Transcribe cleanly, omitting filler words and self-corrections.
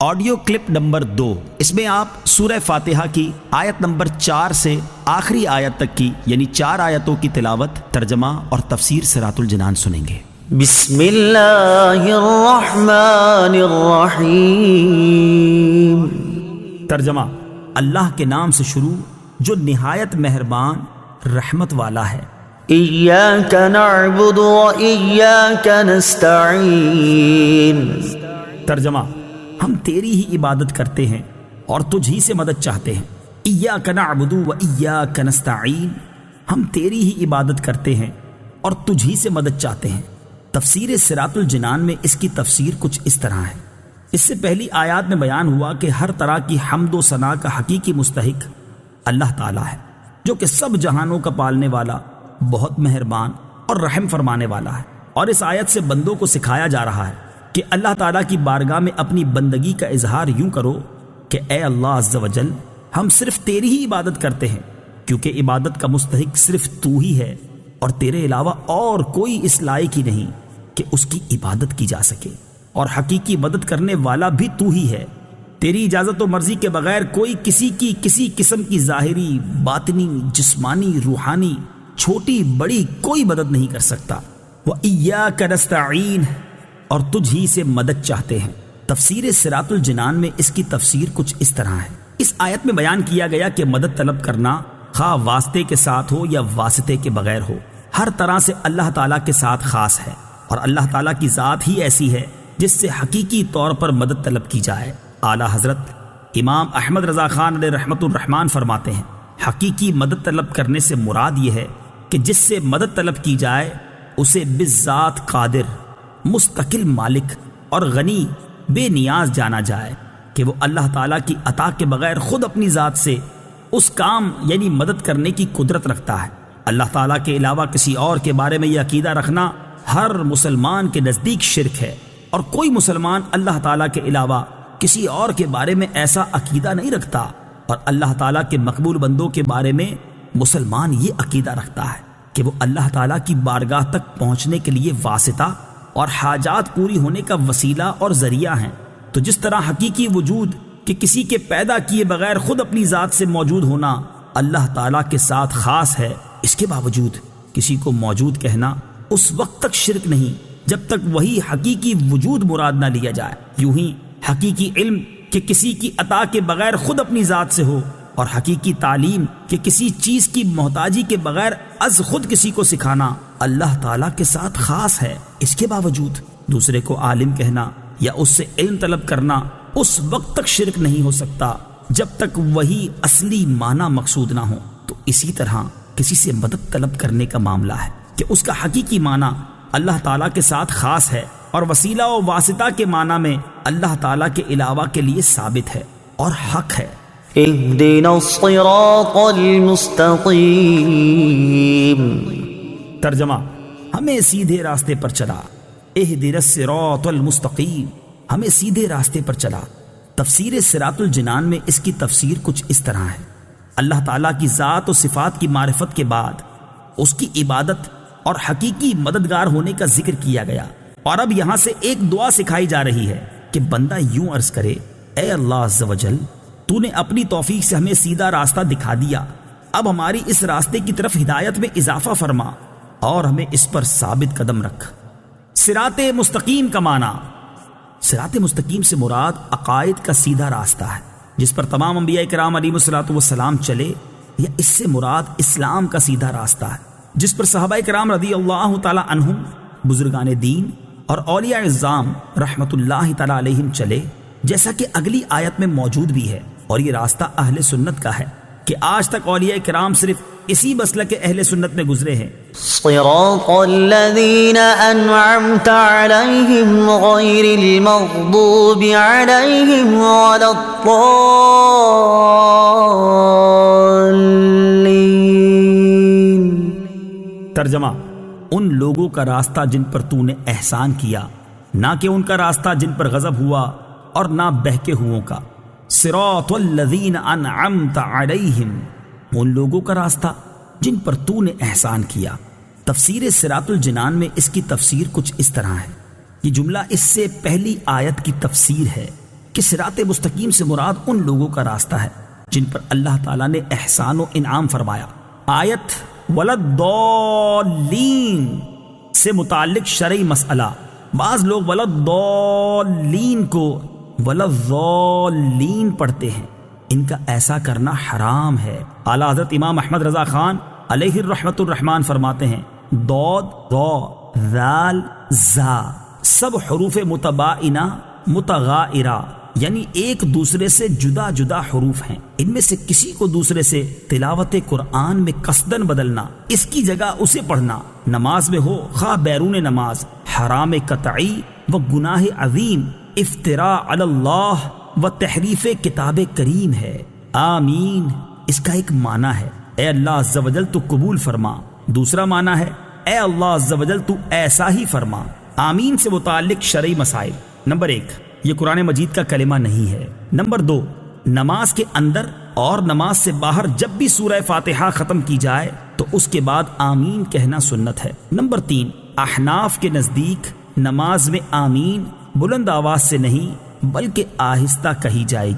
Audio clip number 2، اس میں آپ سورہ فاتحہ کی آیت نمبر 4 سے آخری آیت تک کی یعنی 4 آیتوں کی تلاوت، ترجمہ اور تفسیر صراط الجنان سنیں گے۔ بسم اللہ الرحمن الرحیم۔ ترجمہ: اللہ کے نام سے شروع جو نہایت مہربان رحمت والا ہے۔ ایاک نعبد و ایاک نستعین۔ ترجمہ: ہم تیری ہی عبادت کرتے ہیں اور تجھ ہی سے مدد چاہتے ہیں۔ ایاک نعبد و ایاک نستعین، ہم تیری ہی عبادت کرتے ہیں اور تجھ ہی سے مدد چاہتے ہیں۔ تفسیر صراط الجنان میں اس کی تفسیر کچھ اس طرح ہے۔ اس سے پہلی آیات میں بیان ہوا کہ ہر طرح کی حمد و ثنا کا حقیقی مستحق اللہ تعالیٰ ہے، جو کہ سب جہانوں کا پالنے والا، بہت مہربان اور رحم فرمانے والا ہے۔ اور اس آیت سے بندوں کو سکھایا جا رہا ہے کہ اللہ تعالیٰ کی بارگاہ میں اپنی بندگی کا اظہار یوں کرو کہ اے اللہ عز و جل، ہم صرف تیری ہی عبادت کرتے ہیں، کیونکہ عبادت کا مستحق صرف تو ہی ہے اور تیرے علاوہ اور کوئی اس لائق ہی نہیں کہ اس کی عبادت کی جا سکے، اور حقیقی مدد کرنے والا بھی تو ہی ہے۔ تیری اجازت و مرضی کے بغیر کوئی کسی کی کسی قسم کی ظاہری، باطنی، جسمانی، روحانی، چھوٹی بڑی کوئی مدد نہیں کر سکتا۔ وَإِيَّاكَ نَسْتَعِينُ، اور تجھ ہی سے مدد چاہتے ہیں۔ تفسیر صراط الجنان میں اس کی تفسیر کچھ اس طرح ہے۔ اس آیت میں بیان کیا گیا کہ مدد طلب کرنا خواہ واسطے کے ساتھ ہو یا واسطے کے بغیر ہو، ہر طرح سے اللہ تعالیٰ کے ساتھ خاص ہے، اور اللہ تعالیٰ کی ذات ہی ایسی ہے جس سے حقیقی طور پر مدد طلب کی جائے۔ اعلیٰ حضرت امام احمد رضا خان علیہ رحمت الرحمان فرماتے ہیں، حقیقی مدد طلب کرنے سے مراد یہ ہے کہ جس سے مدد طلب کی جائے اسے بالذات قادر، مستقل مالک اور غنی بے نیاز جانا جائے کہ وہ اللہ تعالیٰ کی عطا کے بغیر خود اپنی ذات سے اس کام یعنی مدد کرنے کی قدرت رکھتا ہے۔ اللہ تعالیٰ کے علاوہ کسی اور کے بارے میں یہ عقیدہ رکھنا ہر مسلمان کے نزدیک شرک ہے، اور کوئی مسلمان اللہ تعالیٰ کے علاوہ کسی اور کے بارے میں ایسا عقیدہ نہیں رکھتا، اور اللہ تعالیٰ کے مقبول بندوں کے بارے میں مسلمان یہ عقیدہ رکھتا ہے کہ وہ اللہ تعالیٰ کی بارگاہ تک پہنچنے کے لیے واسطہ اور حاجات پوری ہونے کا وسیلہ اور ذریعہ ہیں۔ تو جس طرح حقیقی وجود کہ کسی کے پیدا کیے بغیر خود اپنی ذات سے موجود ہونا اللہ تعالیٰ کے ساتھ خاص ہے، اس کے باوجود کسی کو موجود کہنا اس وقت تک شرک نہیں جب تک وہی حقیقی وجود مراد نہ لیا جائے۔ یوں ہی حقیقی علم کہ کسی کی عطا کے بغیر خود اپنی ذات سے ہو، اور حقیقی تعلیم کہ کسی چیز کی محتاجی کے بغیر از خود کسی کو سکھانا اللہ تعالیٰ کے ساتھ خاص ہے۔ اس کے باوجود دوسرے کو عالم کہنا یا اس سے علم طلب کرنا اس وقت تک شرک نہیں ہو سکتا جب تک وہی اصلی معنی مقصود نہ ہو۔ تو اسی طرح کسی سے مدد طلب کرنے کا معاملہ ہے کہ اس کا حقیقی معنی اللہ تعالیٰ کے ساتھ خاص ہے، اور وسیلہ و واسطہ کے معنی میں اللہ تعالیٰ کے علاوہ کے لیے ثابت ہے اور حق ہے۔ اہدنا الصراط المستقیم۔ ترجمہ: ہمیں سیدھے راستے پر چلا۔ اہدنا الصراط المستقیم، ہمیں سیدھے راستے پر چلا۔ تفسیر صراط الجنان میں اس کی تفسیر کچھ اس طرح ہے۔ اللہ تعالیٰ کی ذات و صفات کی معرفت کے بعد اس کی عبادت اور حقیقی مددگار ہونے کا ذکر کیا گیا، اور اب یہاں سے ایک دعا سکھائی جا رہی ہے کہ بندہ یوں عرض کرے، اے اللہ عز و جل، تو نے اپنی توفیق سے ہمیں سیدھا راستہ دکھا دیا، اب ہماری اس راستے کی طرف ہدایت میں اضافہ فرما اور ہمیں اس پر ثابت قدم رکھ۔ صراط مستقیم کا معنی، صراط مستقیم سے مراد عقائد کا سیدھا راستہ ہے جس پر تمام انبیاء کرام علیہم الصلوۃ والسلام چلے، یا اس سے مراد اسلام کا سیدھا راستہ ہے جس پر صحابہ کرام رضی اللہ تعالی عنہم، بزرگان دین اور اولیاء اعظام رحمت اللہ تعالی علیہم چلے، جیسا کہ اگلی آیت میں موجود بھی ہے۔ اور یہ راستہ اہل سنت کا ہے کہ آج تک اولیاء کرام صرف اسی مسلک اہل سنت میں گزرے ہیں۔ صراط الذین انعمت علیہم غیر المغضوب علیہم ولا الضالین۔ ترجمہ: ان لوگوں کا راستہ جن پر تو نے احسان کیا، نہ کہ ان کا راستہ جن پر غضب ہوا اور نہ بہکے ہووں کا۔ صراط الذین انعمت علیہم، ان لوگوں کا راستہ جن پر تو نے احسان کیا۔ تفسیر صراط الجنان میں اس کی تفسیر کچھ اس طرح ہے۔ یہ جملہ اس سے پہلی آیت کی تفسیر ہے کہ صراط مستقیم سے مراد ان لوگوں کا راستہ ہے جن پر اللہ تعالیٰ نے احسان و انعام فرمایا۔ آیت ولداللین سے متعلق شرعی مسئلہ، بعض لوگ ولداللین کو ولداللین پڑھتے ہیں، ان کا ایسا کرنا حرام ہے۔ اعلیٰ حضرت امام احمد رضا خان علیہ الرحمۃ الرحمان فرماتے ہیں ضاد ضا ذال زا سب حروف متباینہ متغائرہ یعنی ایک دوسرے سے جدا جدا حروف ہیں، ان میں سے کسی کو دوسرے سے تلاوت قرآن میں قصدن بدلنا، اس کی جگہ اسے پڑھنا، نماز میں ہو خواہ بیرون نماز، حرام قطعی و گناہ عظیم، افتراء علی اللہ و تحریف کتاب کریم ہے۔ آمین اس کا ایک معنی ہے اے اللہ عز و جل تو قبول فرما، دوسرا معنی ہے اے اللہ عز و جل تو ایسا ہی فرما۔ آمین سے متعلق شرعی مسائل، نمبر 1 یہ قرآن مجید کا کلمہ نہیں ہے۔ نمبر 2 نماز کے اندر اور نماز سے باہر جب بھی سورہ فاتحہ ختم کی جائے تو اس کے بعد آمین کہنا سنت ہے۔ نمبر 3 احناف کے نزدیک نماز میں آمین بلند آواز سے نہیں بلکہ آہستہ کہی جائے گی۔